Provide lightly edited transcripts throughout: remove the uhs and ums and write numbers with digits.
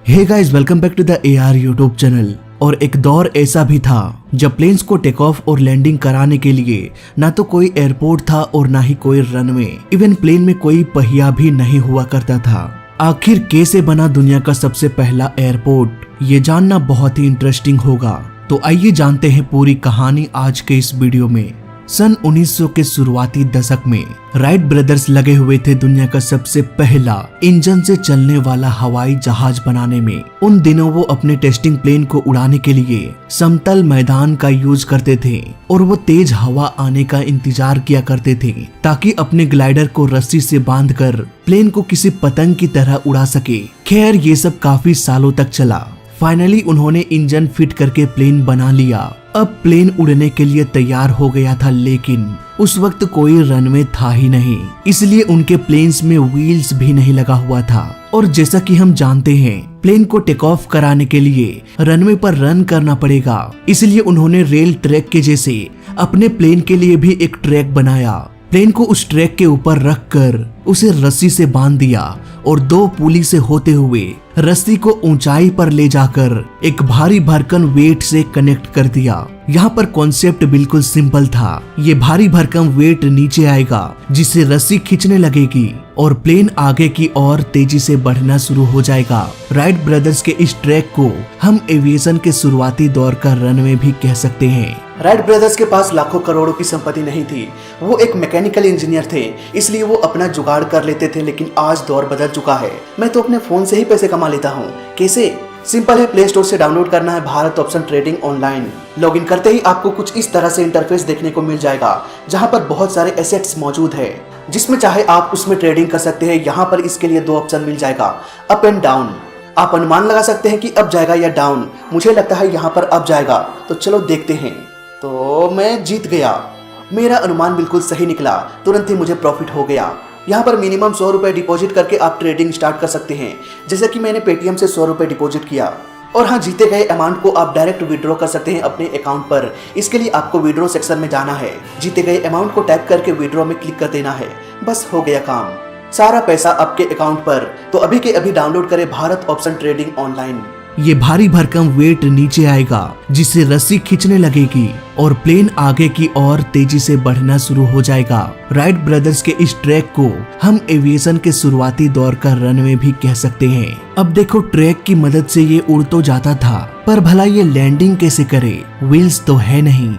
Hey guys, welcome back to the AR YouTube channel. और एक दौर ऐसा भी था जब प्लेन्स को टेक ऑफ और लैंडिंग कराने के लिए ना तो कोई एयरपोर्ट था और ना ही कोई रनवे, इवन प्लेन में कोई पहिया भी नहीं हुआ करता था। आखिर कैसे बना दुनिया का सबसे पहला एयरपोर्ट, ये जानना बहुत ही इंटरेस्टिंग होगा। तो आइए जानते हैं पूरी कहानी आज के इस वीडियो में। सन 1900 के शुरुआती दशक में राइट ब्रदर्स लगे हुए थे दुनिया का सबसे पहला इंजन से चलने वाला हवाई जहाज बनाने में। उन दिनों वो अपने टेस्टिंग प्लेन को उड़ाने के लिए समतल मैदान का यूज करते थे और वो तेज हवा आने का इंतजार किया करते थे ताकि अपने ग्लाइडर को रस्सी से बांधकर प्लेन को किसी पतंग की तरह उड़ा सके। खैर, ये सब काफी सालों तक चला। फाइनली उन्होंने इंजन फिट करके प्लेन बना लिया। अब प्लेन उड़ने के लिए तैयार हो गया था, लेकिन उस वक्त कोई रनवे था ही नहीं, इसलिए उनके प्लेन्स में व्हील्स भी नहीं लगा हुआ था। और जैसा कि हम जानते हैं, प्लेन को टेक ऑफ कराने के लिए रनवे पर रन करना पड़ेगा, इसलिए उन्होंने रेल ट्रैक के जैसे अपने प्लेन के लिए भी एक ट्रैक बनाया। प्लेन को उस ट्रैक के ऊपर रखकर उसे रस्सी से बांध दिया और दो पुली से होते हुए रस्सी को ऊंचाई पर ले जाकर एक भारी भरकम वेट से कनेक्ट कर दिया। यहाँ पर कॉन्सेप्ट बिल्कुल सिंपल था। ये भारी भरकम वेट नीचे आएगा जिससे रस्सी खींचने लगेगी और प्लेन आगे की ओर तेजी से बढ़ना शुरू हो जाएगा। राइट ब्रदर्स के इस ट्रैक को हम एविएशन के शुरुआती दौर का रनवे भी कह सकते हैं। राइट ब्रदर्स के पास लाखों करोड़ों की संपत्ति नहीं थी। वो एक मैकेनिकल इंजीनियर थे, इसलिए वो अपना जुगाड़ कर लेते थे। लेकिन आज दौर बदल चुका है। मैं तो अपने फोन से ही पैसे कमा लेता हूँ। कैसे? सिंपल है, प्ले स्टोर से डाउनलोड करना है Bharat option trading online. Login करते ही आपको कुछ इस तरह से इंटरफेस देखने को मिल जाएगा, जहां पर बहुत सारे एसेट्स मौजूद है, जिसमें चाहे आप उसमें ट्रेडिंग कर सकते हैं। यहाँ पर इसके लिए दो ऑप्शन मिल जाएगा, अप एंड डाउन। आप अनुमान लगा सकते हैं कि अप जाएगा या डाउन। मुझे लगता है यहाँ पर अप जाएगा, तो चलो देखते हैं। तो मैं जीत गया। मेरा अनुमान बिल्कुल सही निकला। तुरंत ही मुझे प्रॉफिट हो गया। यहाँ पर मिनिमम 100 रुपए डिपॉजिट करके आप ट्रेडिंग स्टार्ट कर सकते हैं, जैसे कि मैंने पेटीएम से 100 रुपए डिपॉजिट किया। और हाँ, जीते गए अमाउंट को आप डायरेक्ट विड्रॉ कर सकते हैं अपने अकाउंट पर। इसके लिए आपको विड्रॉ सेक्शन में जाना है, जीते गए अमाउंट को टाइप करके विड्रॉ में क्लिक कर देना है। बस हो गया काम, सारा पैसा आपके अकाउंट पर। तो अभी के अभी डाउनलोड करें भारत ऑप्शन ट्रेडिंग ऑनलाइन। ये भारी भरकम वेट नीचे आएगा जिससे रस्सी खींचने लगेगी और प्लेन आगे की ओर तेजी से बढ़ना शुरू हो जाएगा। राइट ब्रदर्स के इस ट्रैक को हम एविएशन के शुरुआती दौर का रनवे भी कह सकते हैं। अब देखो, ट्रैक की मदद से ये उड़ तो जाता था, पर भला ये लैंडिंग कैसे करे? व्हील्स तो है नहीं।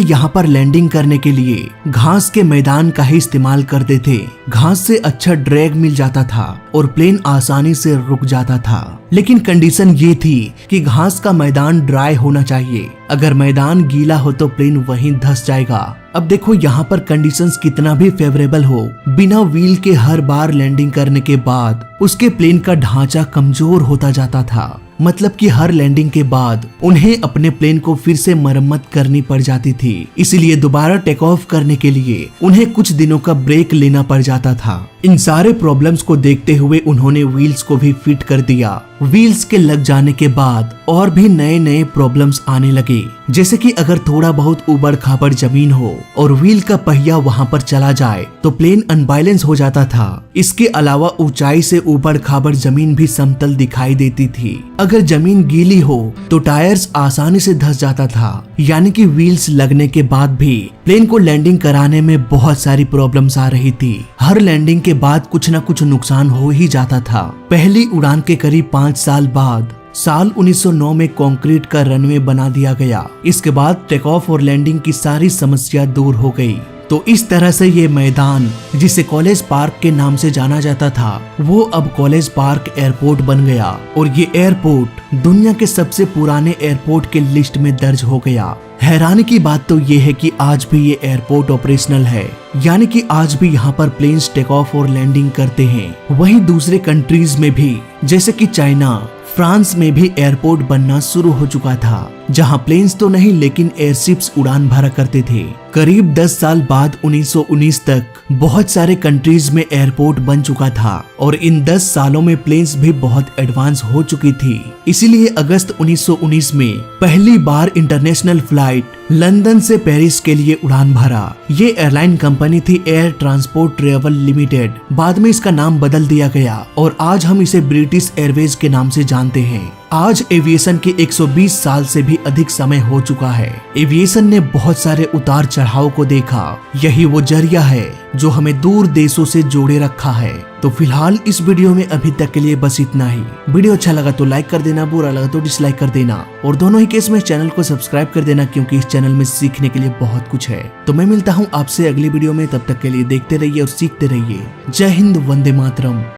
यहाँ पर लैंडिंग करने के लिए घास के मैदान का ही इस्तेमाल करते थे। घास से अच्छा ड्रैग मिल जाता था और प्लेन आसानी से रुक जाता था। लेकिन कंडीशन ये थी कि घास का मैदान ड्राई होना चाहिए। अगर मैदान गीला हो तो प्लेन वहीं धंस जाएगा। अब देखो, यहाँ पर कंडीशंस कितना भी फेवरेबल हो, बिना व्हील के हर बार लैंडिंग करने के बाद उसके प्लेन का ढांचा कमजोर होता जाता था। मतलब कि हर लैंडिंग के बाद उन्हें अपने प्लेन को फिर से मरम्मत करनी पड़ जाती थी। इसलिए दोबारा टेक ऑफ करने के लिए उन्हें कुछ दिनों का ब्रेक लेना पड़ जाता था। इन सारे प्रॉब्लम्स को देखते हुए उन्होंने व्हील्स को भी फिट कर दिया। व्हील्स के लग जाने के बाद और भी नए नए प्रॉब्लम्स आने लगे, जैसे कि अगर थोड़ा बहुत उबड़ खाबड़ जमीन हो और व्हील का पहिया वहां पर चला जाए तो प्लेन अनबैलेंस हो जाता था। इसके अलावा ऊंचाई से उबड़ खाबड़ जमीन भी समतल दिखाई देती थी। अगर जमीन गीली हो तो टायर्स आसानी से धंस जाता था। यानी कि व्हील्स लगने के बाद भी प्लेन को लैंडिंग कराने में बहुत सारी प्रॉब्लम्स आ रही थी। हर लैंडिंग के बाद कुछ न कुछ नुकसान हो ही जाता था। पहली उड़ान के करीब 5 साल बाद साल 1909 में कंक्रीट का रनवे बना दिया गया। इसके बाद टेक ऑफ और लैंडिंग की सारी समस्या दूर हो गई। तो इस तरह से ये मैदान, जिसे कॉलेज पार्क के नाम से जाना जाता था, वो अब कॉलेज पार्क एयरपोर्ट बन गया। और ये एयरपोर्ट दुनिया के सबसे पुराने एयरपोर्ट के लिस्ट में दर्ज हो गया। हैरानी की बात तो ये है कि आज भी ये एयरपोर्ट ऑपरेशनल है, यानी कि आज भी यहाँ पर प्लेन्स टेक ऑफ और लैंडिंग करते हैं। वहीं दूसरे कंट्रीज में भी, जैसे कि चाइना, फ्रांस में भी एयरपोर्ट बनना शुरू हो चुका था। जहां प्लेन्स तो नहीं लेकिन एयरशिप्स उड़ान भरा करते थे। करीब 10 साल बाद 1919 तक बहुत सारे कंट्रीज में एयरपोर्ट बन चुका था और इन 10 सालों में प्लेन्स भी बहुत एडवांस हो चुकी थी। इसीलिए अगस्त 1919 में पहली बार इंटरनेशनल फ्लाइट लंदन से पेरिस के लिए उड़ान भरा। ये एयरलाइन कंपनी थी एयर ट्रांसपोर्ट ट्रेवल लिमिटेड। बाद में इसका नाम बदल दिया गया और आज हम इसे ब्रिटिश एयरवेज के नाम से जानते हैं। आज एविएशन के 120 साल से भी अधिक समय हो चुका है। एविएशन ने बहुत सारे उतार चढ़ाव को देखा। यही वो जरिया है जो हमें दूर देशों से जोड़े रखा है। तो फिलहाल इस वीडियो में अभी तक के लिए बस इतना ही। वीडियो अच्छा लगा तो लाइक कर देना, बुरा लगा तो डिसलाइक कर देना और दोनों ही केस में चैनल को सब्सक्राइब कर देना, क्योंकि इस चैनल में सीखने के लिए बहुत कुछ है। तो मैं मिलता हूँ आपसे अगली वीडियो में, तब तक के लिए देखते रहिए और सीखते रहिए। जय हिंद, वंदे मातरम।